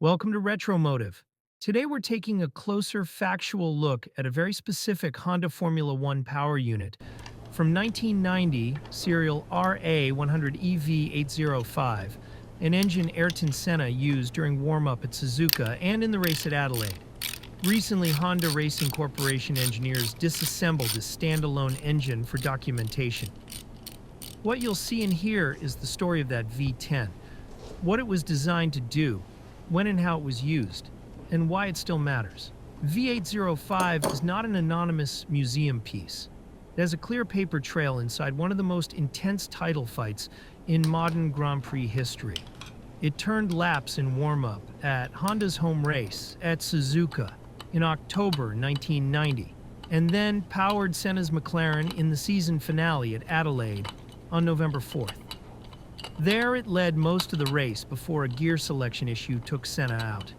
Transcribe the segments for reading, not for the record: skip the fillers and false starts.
Welcome to Retromotive. Today we're taking a closer factual look at a very specific Honda Formula One power unit. From 1990, serial RA100E V10, an engine Ayrton Senna used during warm-up at Suzuka and in the race at Adelaide. Recently, Honda Racing Corporation engineers disassembled this standalone engine for documentation. What you'll see and hear is the story of that V10, what it was designed to do, when and how it was used, and why it still matters. V805 is not an anonymous museum piece. It has a clear paper trail inside one of the most intense title fights in modern Grand Prix history. It turned laps in warm-up at Honda's home race at Suzuka in October 1990, and then powered Senna's McLaren in the season finale at Adelaide on November 4th. There it led most of the race before a gear selection issue took Senna out.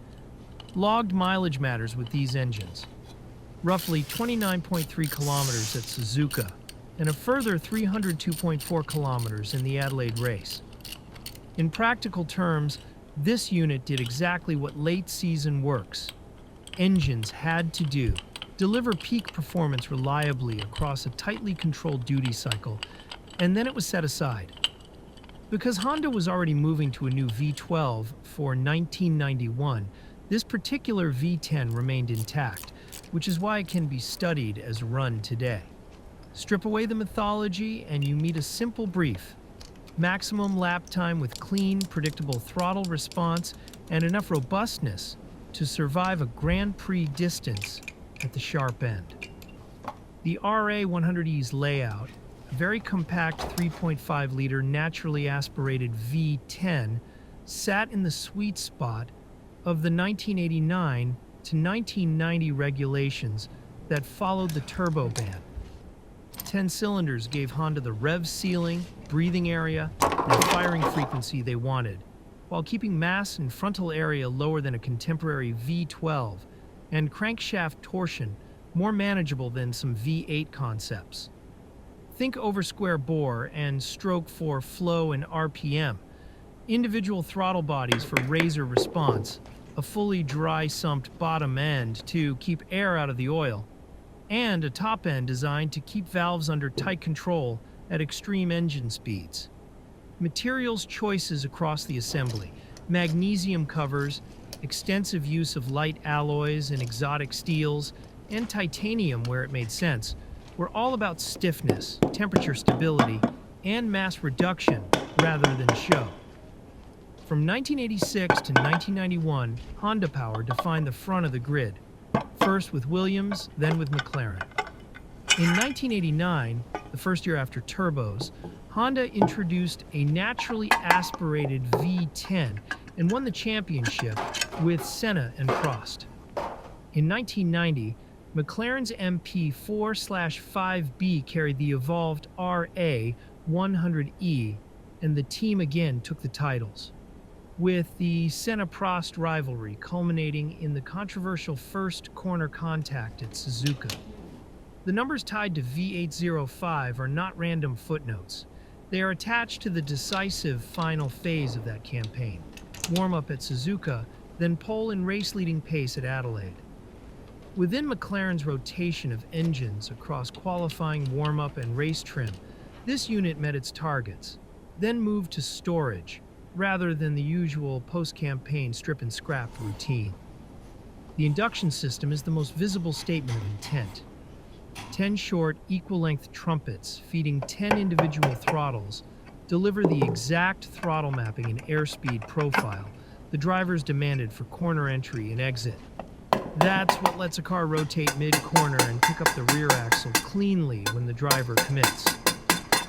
Logged mileage matters with these engines. Roughly 29.3 kilometers at Suzuka, and a further 302.4 kilometers in the Adelaide race. In practical terms, this unit did exactly what late-season works engines had to do: deliver peak performance reliably across a tightly controlled duty cycle, and then it was set aside. Because Honda was already moving to a new V12 for 1991, this particular V10 remained intact, which is why it can be studied as run today. Strip away the mythology and you meet a simple brief: maximum lap time with clean, predictable throttle response and enough robustness to survive a Grand Prix distance at the sharp end. The RA100E's layout, a very compact 3.5-liter naturally aspirated V10, sat in the sweet spot of the 1989 to 1990 regulations that followed the turbo ban. 10 cylinders gave Honda the rev ceiling, breathing area, and firing frequency they wanted, while keeping mass and frontal area lower than a contemporary V12, and crankshaft torsion more manageable than some V8 concepts. Think over square bore and stroke for flow and RPM, individual throttle bodies for razor response, a fully dry-sumped bottom end to keep air out of the oil, and a top end designed to keep valves under tight control at extreme engine speeds. Materials choices across the assembly: magnesium covers, extensive use of light alloys and exotic steels, and titanium where it made sense, were all about stiffness, temperature stability, and mass reduction rather than show. From 1986 to 1991, Honda Power defined the front of the grid, first with Williams, then with McLaren. In 1989, the first year after turbos, Honda introduced a naturally aspirated V10 and won the championship with Senna and Prost. In 1990, McLaren's MP4/5B carried the evolved RA100E, and the team again took the titles, with the Senna-Prost rivalry culminating in the controversial first corner contact at Suzuka. The numbers tied to V805 are not random footnotes. They are attached to the decisive final phase of that campaign: warm-up at Suzuka, then pole and race-leading pace at Adelaide. Within McLaren's rotation of engines across qualifying, warm-up, and race trim, this unit met its targets, then moved to storage, rather than the usual post-campaign strip-and-scrap routine. The induction system is the most visible statement of intent. 10 short, equal-length trumpets feeding 10 individual throttles deliver the exact throttle mapping and airspeed profile the drivers demanded for corner entry and exit. That's what lets a car rotate mid-corner and pick up the rear axle cleanly when the driver commits.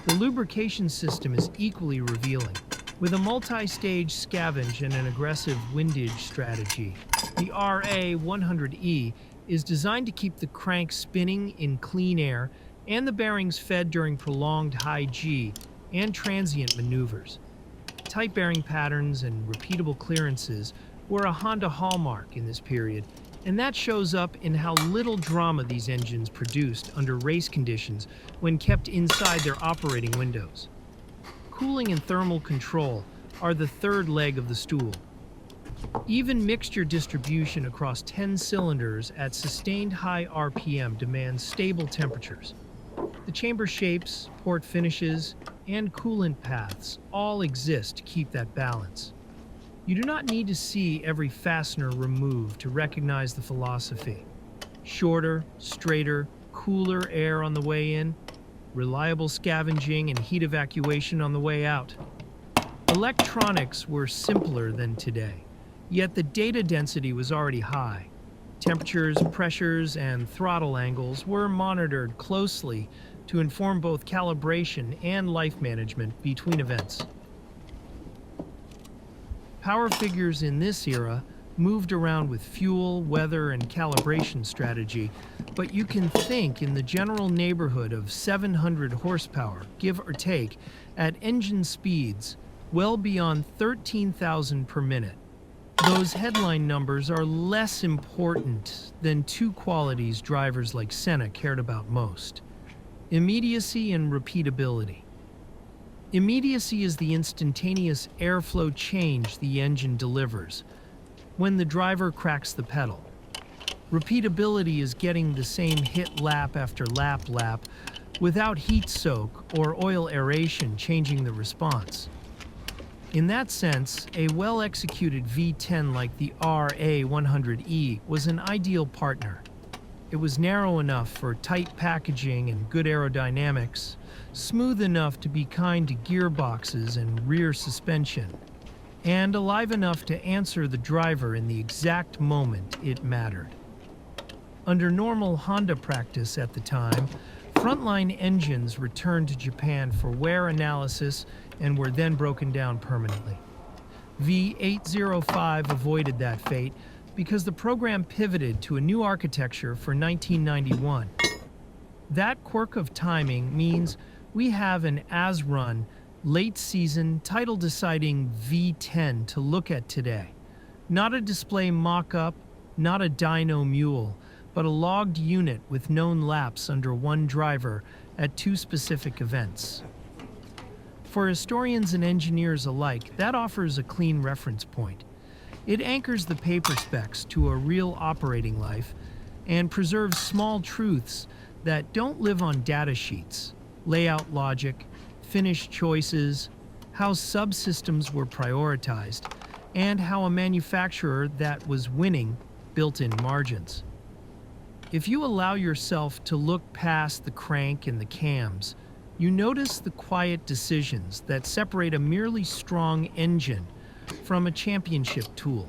The lubrication system is equally revealing, with a multi-stage scavenge and an aggressive windage strategy. The RA100E is designed to keep the crank spinning in clean air and the bearings fed during prolonged high G and transient maneuvers. Tight bearing patterns and repeatable clearances were a Honda hallmark in this period, and that shows up in how little drama these engines produced under race conditions when kept inside their operating windows. Cooling and thermal control are the third leg of the stool. Even mixture distribution across 10 cylinders at sustained high RPM demands stable temperatures. The chamber shapes, port finishes, and coolant paths all exist to keep that balance. You do not need to see every fastener removed to recognize the philosophy. Shorter, straighter, cooler air on the way in, reliable scavenging and heat evacuation on the way out. Electronics were simpler than today, yet the data density was already high. Temperatures, pressures, and throttle angles were monitored closely to inform both calibration and life management between events. Power figures in this era moved around with fuel, weather, and calibration strategy, but you can think in the general neighborhood of 700 horsepower, give or take, at engine speeds well beyond 13,000 per minute. Those headline numbers are less important than two qualities drivers like Senna cared about most: immediacy and repeatability. Immediacy is the instantaneous airflow change the engine delivers when the driver cracks the pedal. Repeatability is getting the same hit lap after lap without heat soak or oil aeration changing the response. In that sense, a well-executed V10 like the RA100E was an ideal partner. It was narrow enough for tight packaging and good aerodynamics, smooth enough to be kind to gearboxes and rear suspension, and alive enough to answer the driver in the exact moment it mattered. Under normal Honda practice at the time, frontline engines returned to Japan for wear analysis and were then broken down permanently. V805 avoided that fate because the program pivoted to a new architecture for 1991. That quirk of timing means we have an as-run, late-season, title-deciding V10 to look at today. Not a display mock-up, not a dyno mule, but a logged unit with known laps under one driver at two specific events. For historians and engineers alike, that offers a clean reference point. It anchors the paper specs to a real operating life and preserves small truths that don't live on data sheets: layout logic, finish choices, how subsystems were prioritized, and how a manufacturer that was winning built in margins. If you allow yourself to look past the crank and the cams, you notice the quiet decisions that separate a merely strong engine from a championship tool.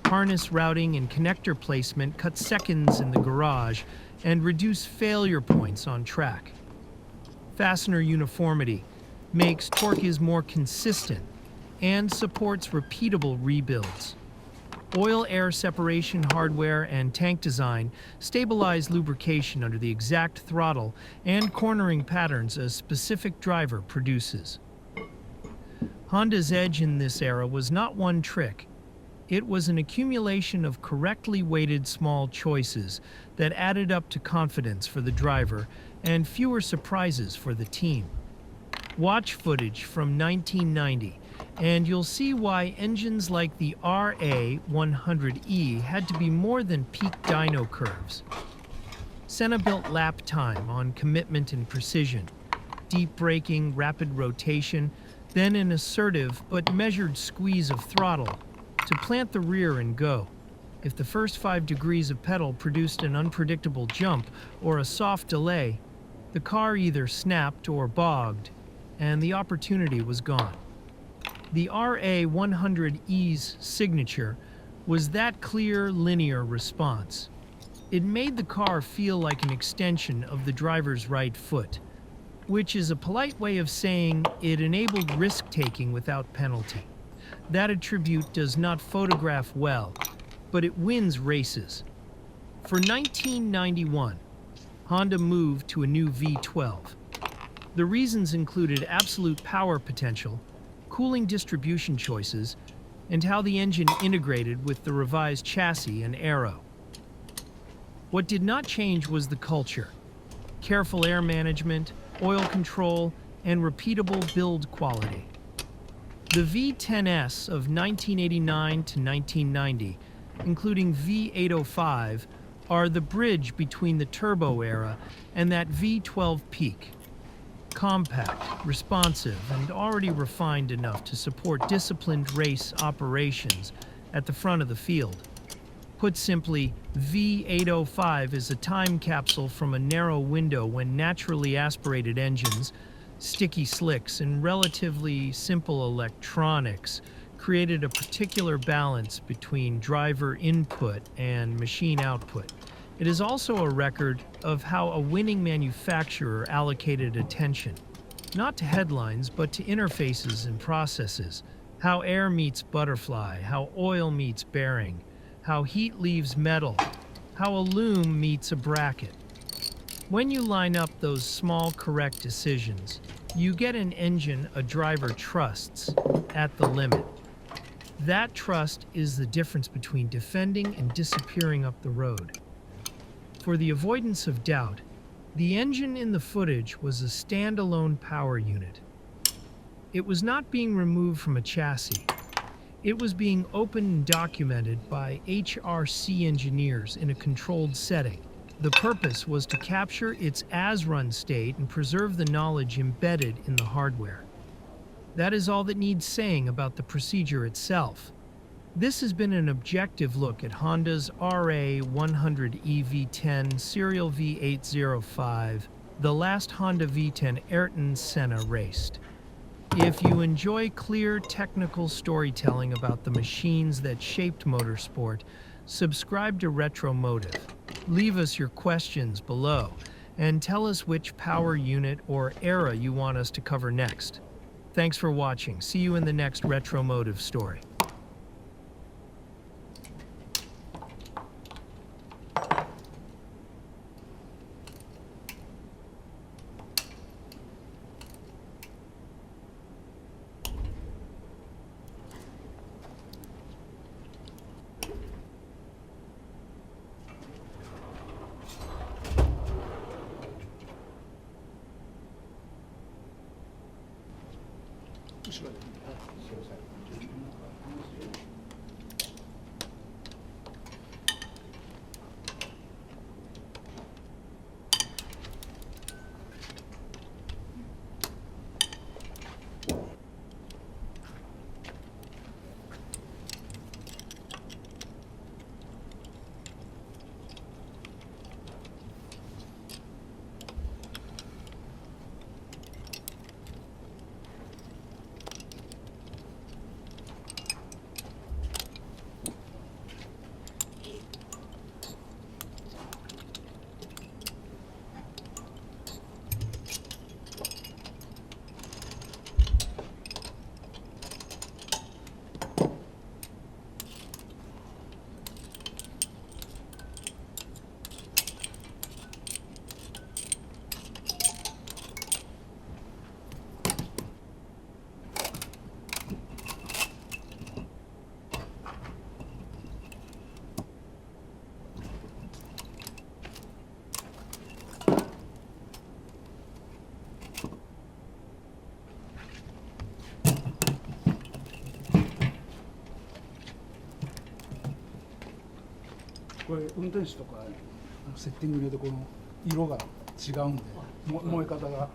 Harness routing and connector placement cut seconds in the garage and reduce failure points on track. Fastener uniformity makes torque more consistent and supports repeatable rebuilds. Oil-air separation hardware and tank design stabilize lubrication under the exact throttle and cornering patterns a specific driver produces. Honda's edge in this era was not one trick. It was an accumulation of correctly weighted small choices that added up to confidence for the driver and fewer surprises for the team. Watch footage from 1990, and you'll see why engines like the RA100E had to be more than peak dyno curves. Senna built lap time on commitment and precision, deep braking, rapid rotation, then an assertive but measured squeeze of throttle to plant the rear and go. If the first 5 degrees of pedal produced an unpredictable jump or a soft delay, the car either snapped or bogged, and the opportunity was gone. The RA100E's signature was that clear, linear response. It made the car feel like an extension of the driver's right foot, which is a polite way of saying it enabled risk-taking without penalty. That attribute does not photograph well, but it wins races. For 1991, Honda moved to a new V12. The reasons included absolute power potential, cooling distribution choices, and how the engine integrated with the revised chassis and aero. What did not change was the culture: careful air management, oil control, and repeatable build quality. The V10s of 1989 to 1990, including V805, are the bridge between the turbo era and that V12 peak. Compact, responsive, and already refined enough to support disciplined race operations at the front of the field. Put simply, V805 is a time capsule from a narrow window when naturally aspirated engines, sticky slicks, and relatively simple electronics created a particular balance between driver input and machine output. It is also a record of how a winning manufacturer allocated attention, not to headlines, but to interfaces and processes. How air meets butterfly, how oil meets bearing, how heat leaves metal, how a loom meets a bracket. When you line up those small correct decisions, you get an engine a driver trusts at the limit. That trust is the difference between defending and disappearing up the road. For the avoidance of doubt, the engine in the footage was a standalone power unit. It was not being removed from a chassis. It was being opened and documented by HRC engineers in a controlled setting. The purpose was to capture its as-run state and preserve the knowledge embedded in the hardware. That is all that needs saying about the procedure itself. This has been an objective look at Honda's RA100E V10 Serial V805, the last Honda V10 Ayrton Senna raced. If you enjoy clear technical storytelling about the machines that shaped motorsport, subscribe to Retromotive. Leave us your questions below and tell us which power unit or era you want us to cover next. Thanks for watching. See you in the next Retromotive story.これ運転手とかセッティングによってこの色が違うんで燃え方が。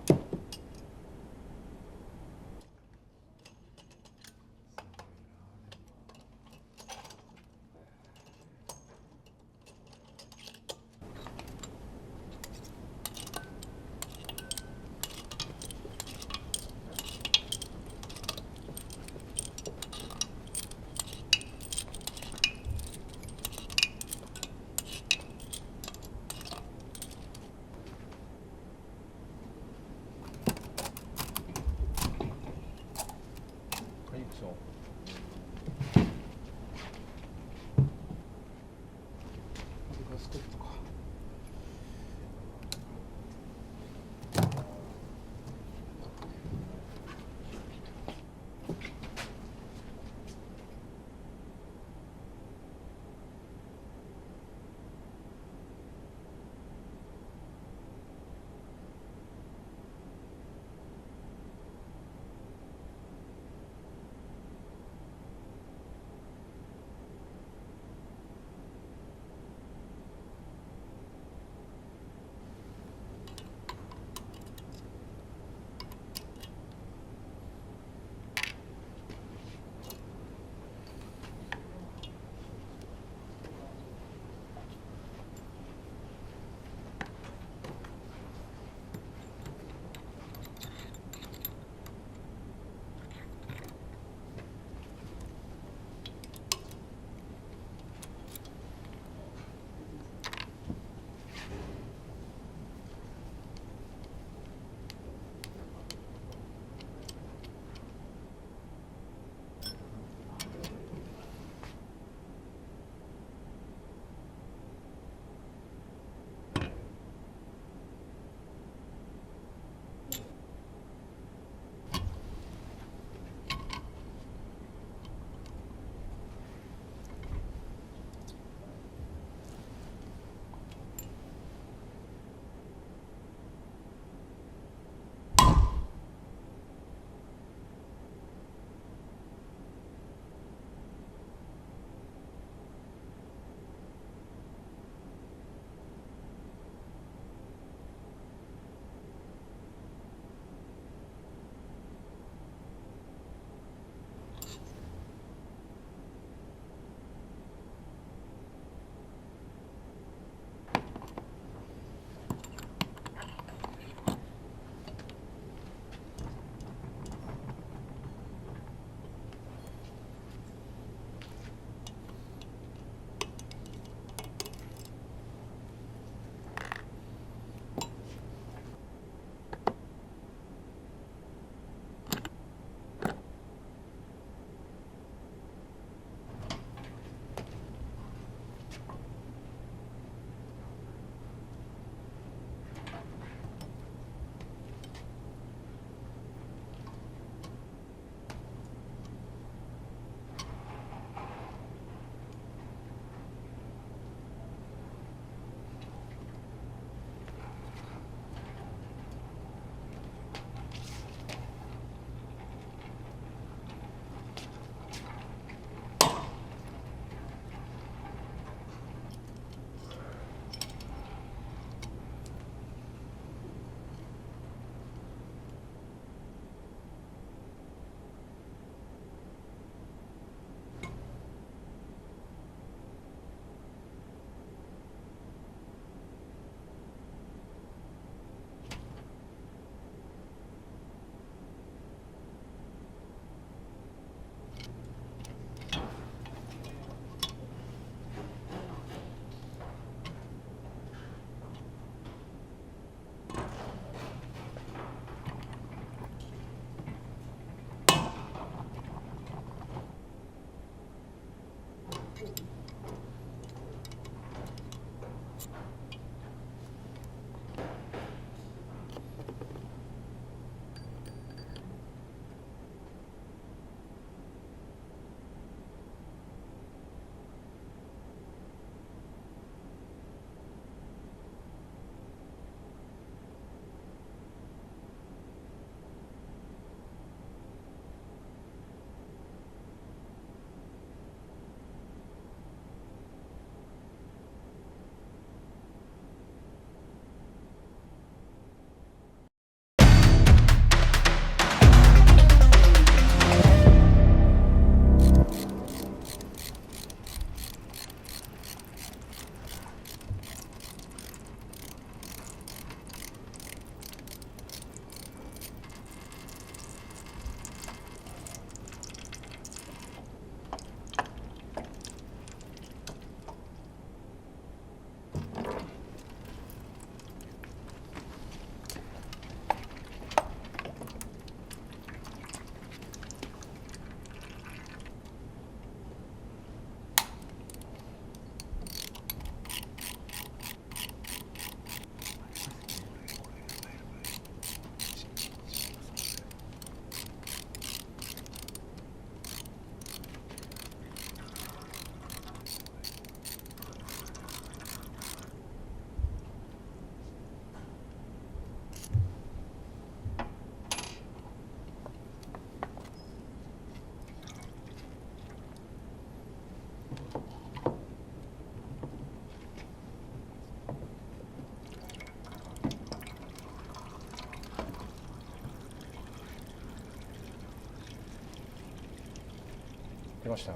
ました。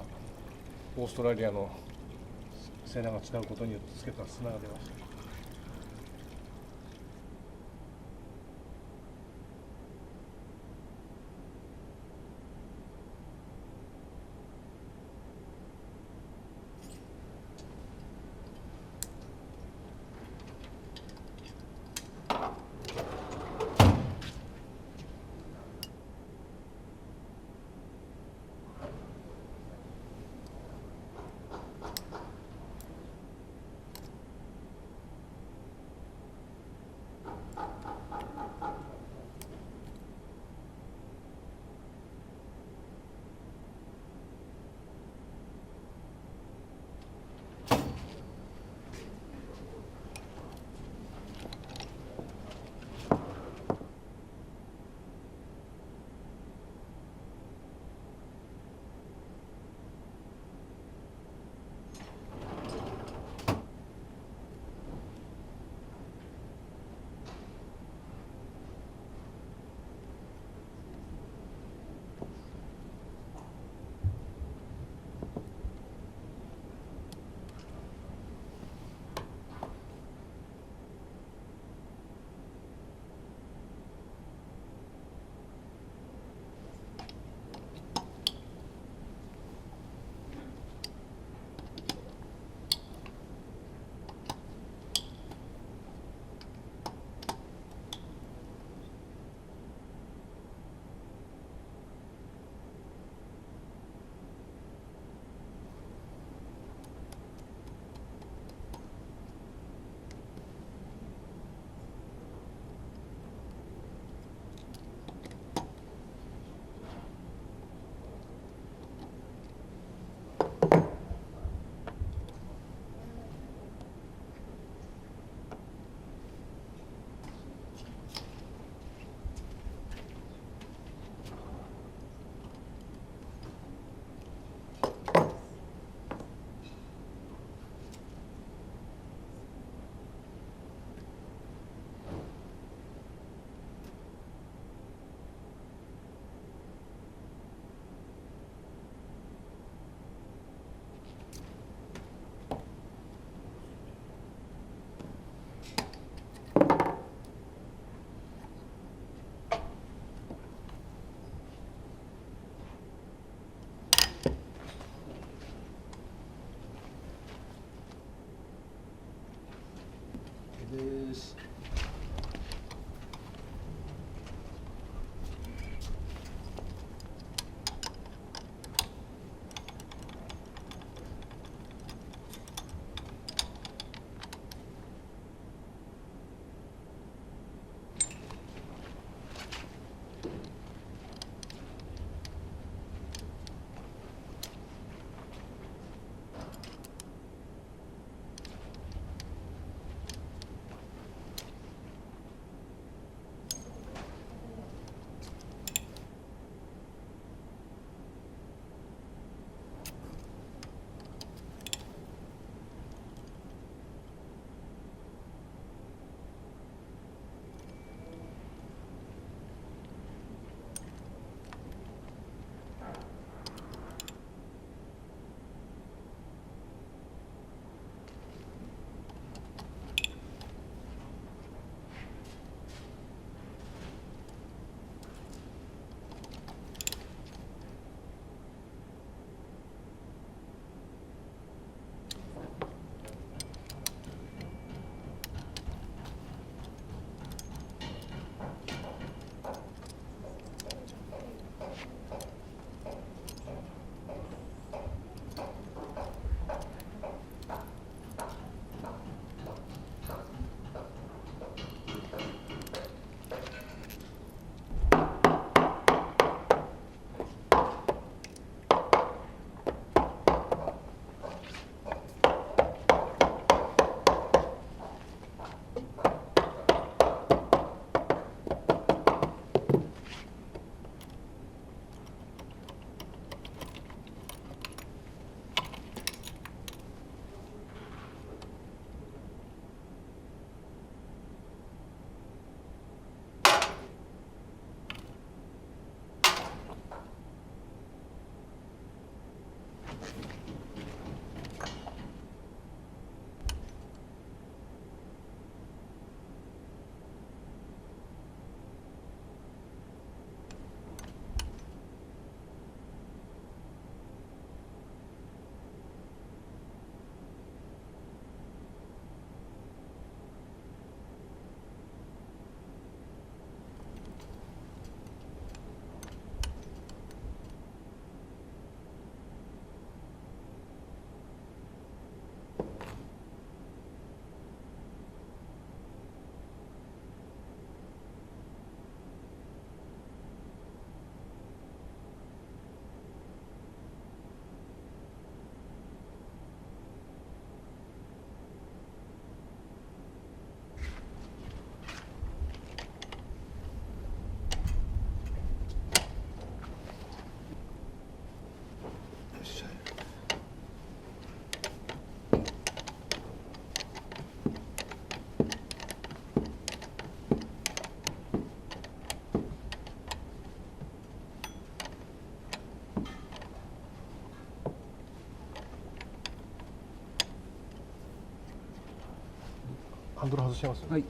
オーストラリアのセナが使うことによってつけた砂が出ました。です。ハンドル外します。はい。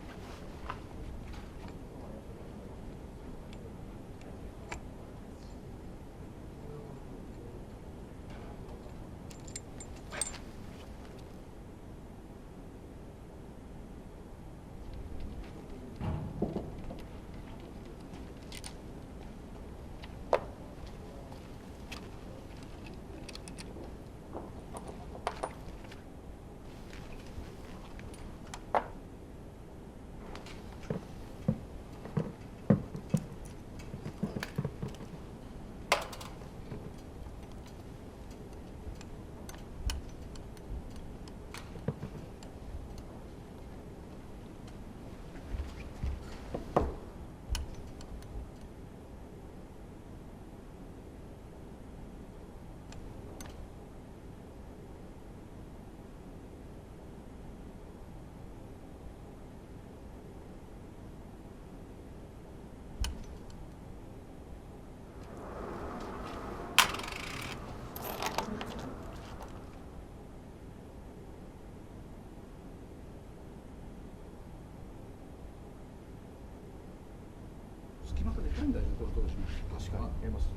隙間がでかいんだよね、これどうします。確かに。やります。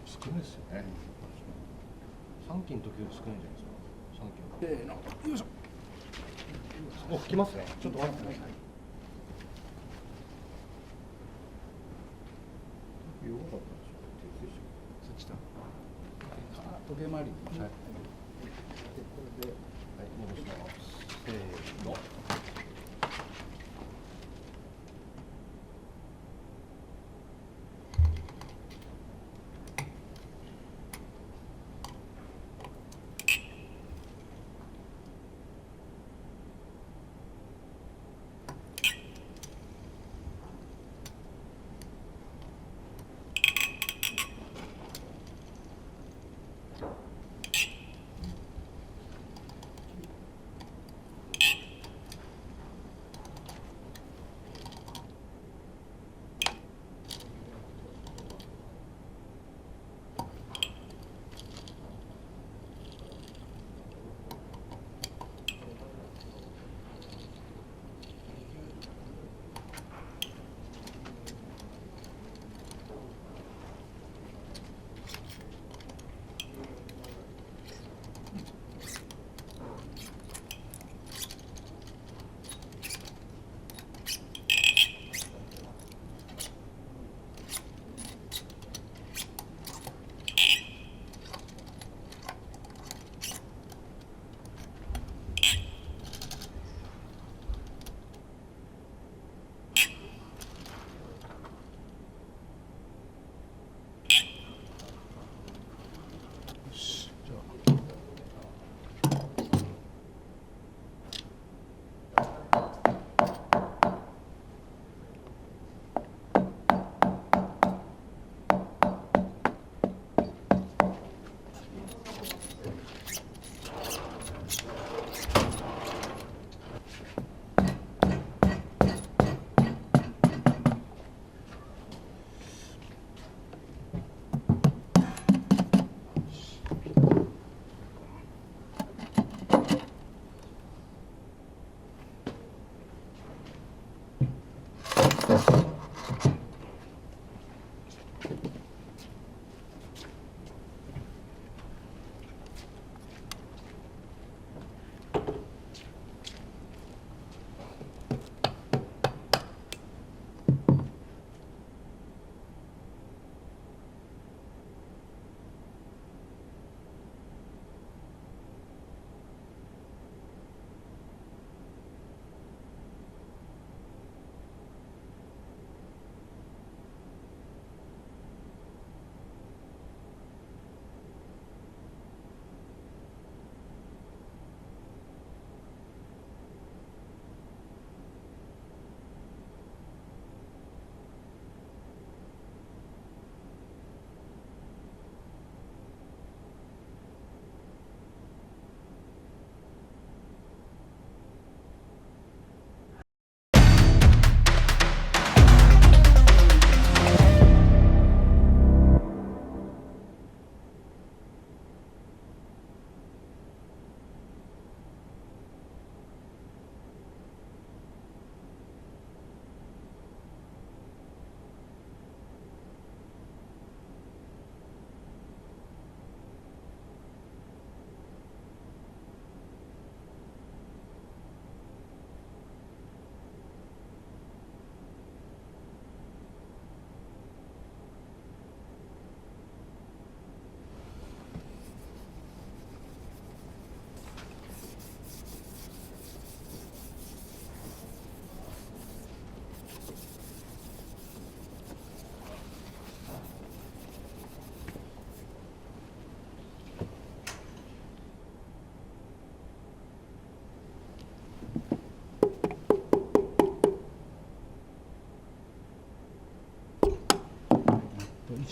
少ないですよね。3機の時より少ないんじゃないですか。3機の。せーの、よいしょ。お、吹きますね。ちょっと待ってください。弱かったでしょ。そっちだ。時計回り。はい。で、これで、はい、戻します。せーの。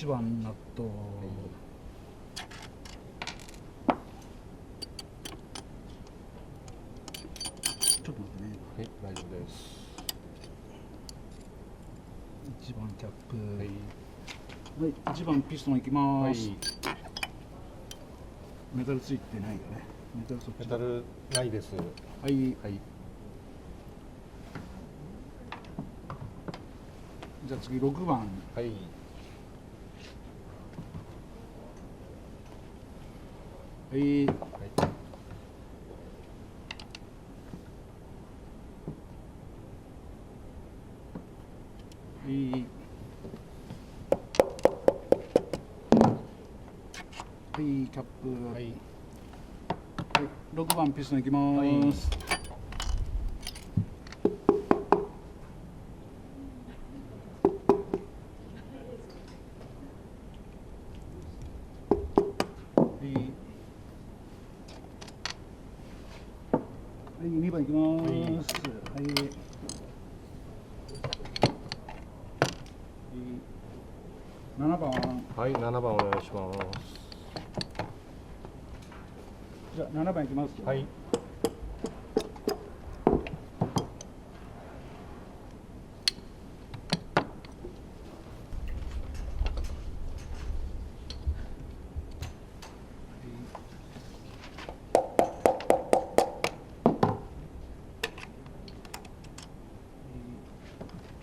1番ナット、ちょっと待ってね。はい、大丈夫です。1番キャップ、はい、はい、1番ピストンいきまはい、す。メタルついてないよね。メタルそっちだ。メタルないです。はい、はい、じゃあ次6番。はい、はい、はい、はい、はい、キャップ、はい、はい、6番ピストンいきます。はい、はい、2番いきます。はい、7番。はい、7番お願いします。じゃあ7番いきます。はい、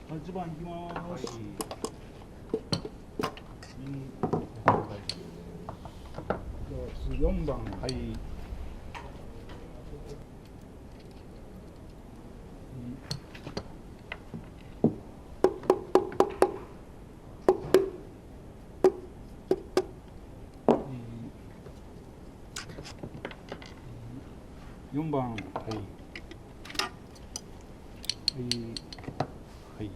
8番いきます。はい、4番。はい、4番。はい、はい、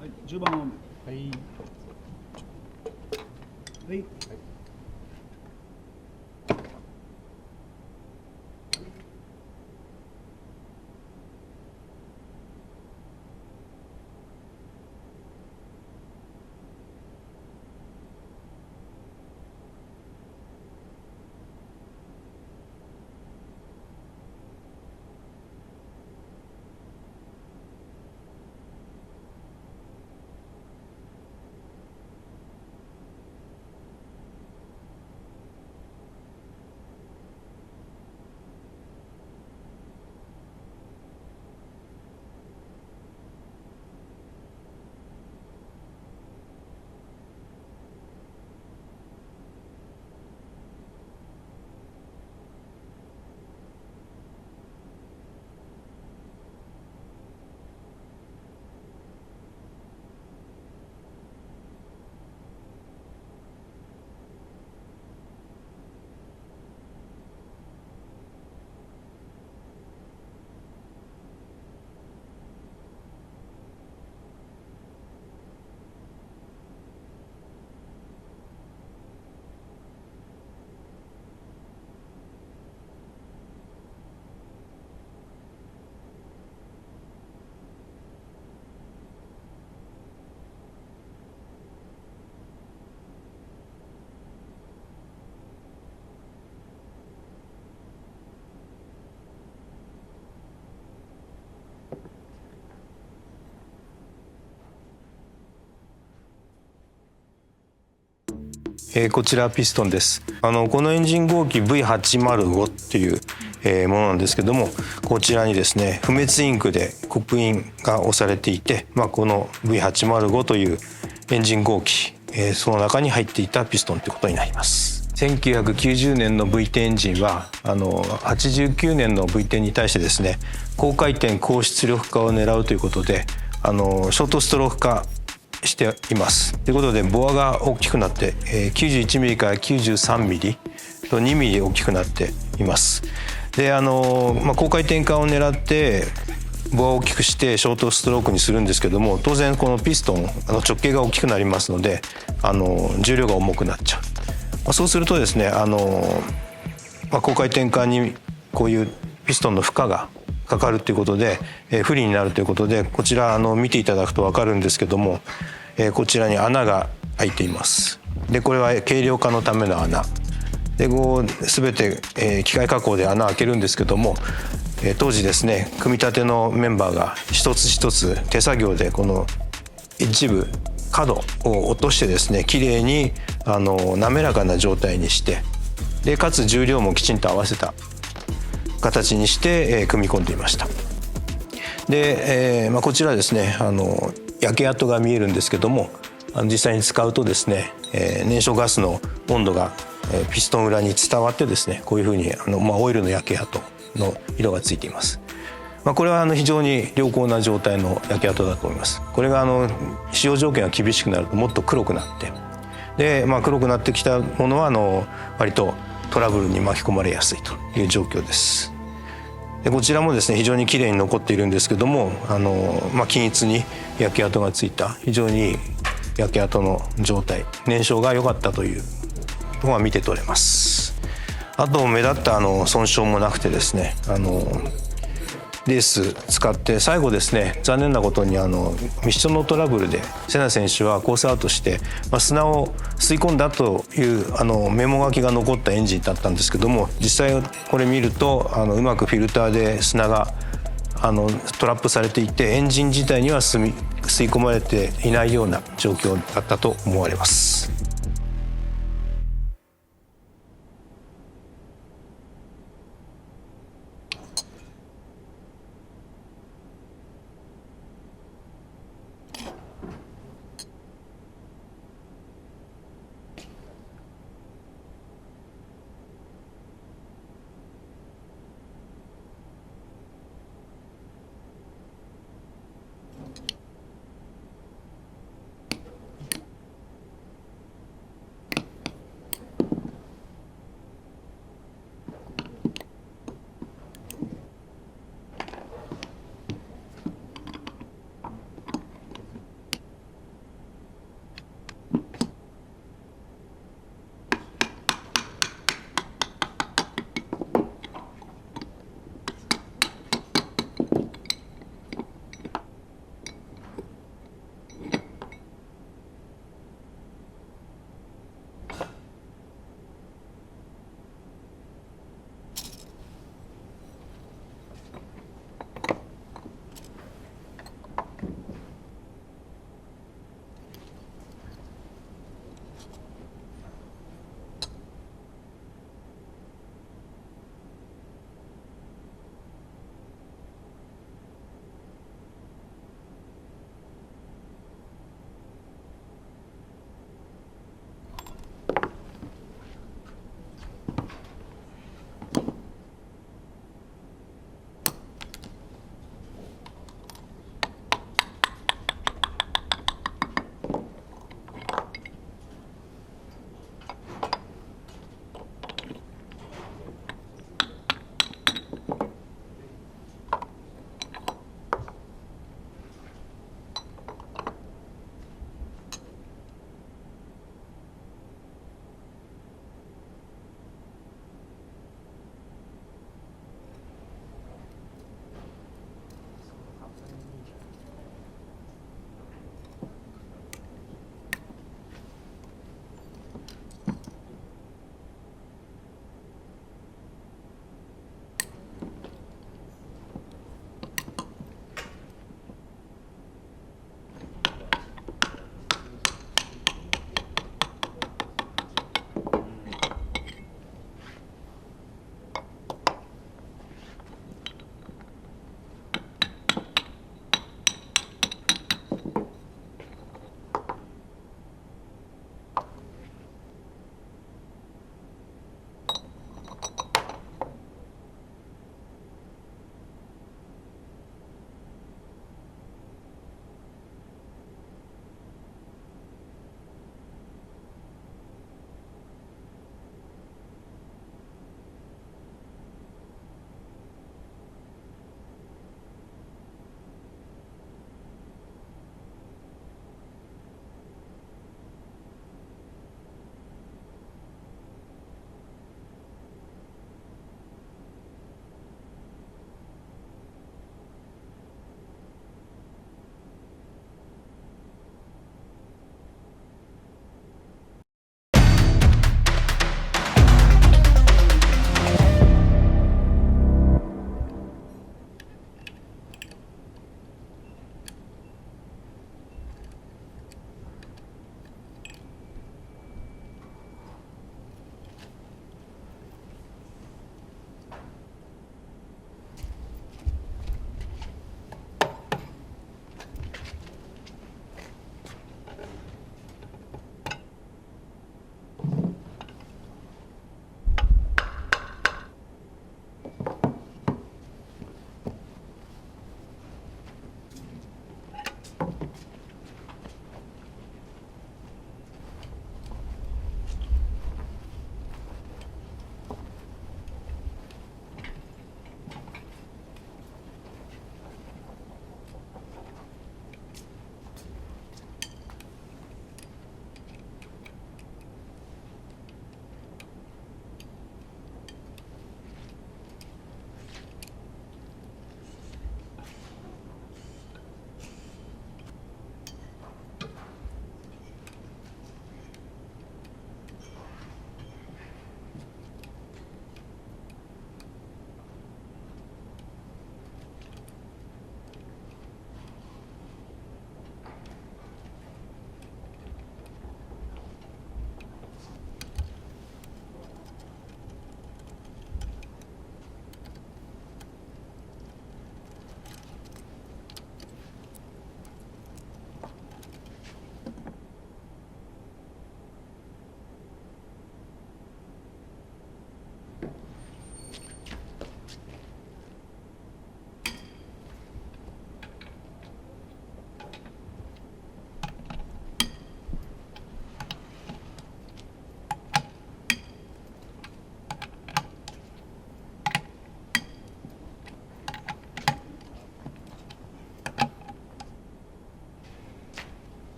はい、10番。はい、はい。こちらピストンです。このエンジン号機 V805 っていうものなんですけども、こちらにですね不滅インクで刻印が押されていて、この V805 というエンジン号機、その中に入っていたピストンということになります。1990年の V10 エンジンは89年の V10 に対してですね高回転高出力化を狙うということでショートストローク化しています。ということでボアが大きくなって91ミリから93ミリ2ミリ大きくなっています。で高回転化を狙ってボアを大きくしてショートストロークにするんですけども、当然このピストン直径が大きくなりますので重量が重くなっちゃう。そうするとですね高回転化にこういうピストンの負荷がかかるということで、不利になるということで、こちら見ていただくと分かるんですけども、こちらに穴が開いています。でこれは軽量化のための穴で、全て、機械加工で穴を開けるんですけども、当時ですね組み立てのメンバーが一つ一つ手作業でこの一部角を落としてですね、きれいに滑らかな状態にして、でかつ重量もきちんと合わせた形にして、組み込んでいました。で、こちらですね焼け跡が見えるんですけども、実際に使うとですね、燃焼ガスの温度がピストン裏に伝わってですね、こういうふうにオイルの焼け跡の色がついています。これは非常に良好な状態の焼け跡だと思います。これが使用条件が厳しくなるともっと黒くなって、で、黒くなってきたものは割とトラブルに巻き込まれやすいという状況です。でこちらもですね非常にきれいに残っているんですけども、均一に焼け跡がついた非常にいい焼け跡の状態、燃焼が良かったというのが見て取れます。あと目立った損傷もなくてですね、レース使って最後ですね、残念なことにミッションのトラブルでセナ選手はコースアウトして、砂を吸い込んだというメモ書きが残ったエンジンだったんですけども、実際これ見るとうまくフィルターで砂がトラップされていて、エンジン自体には吸い込まれていないような状況だったと思われます。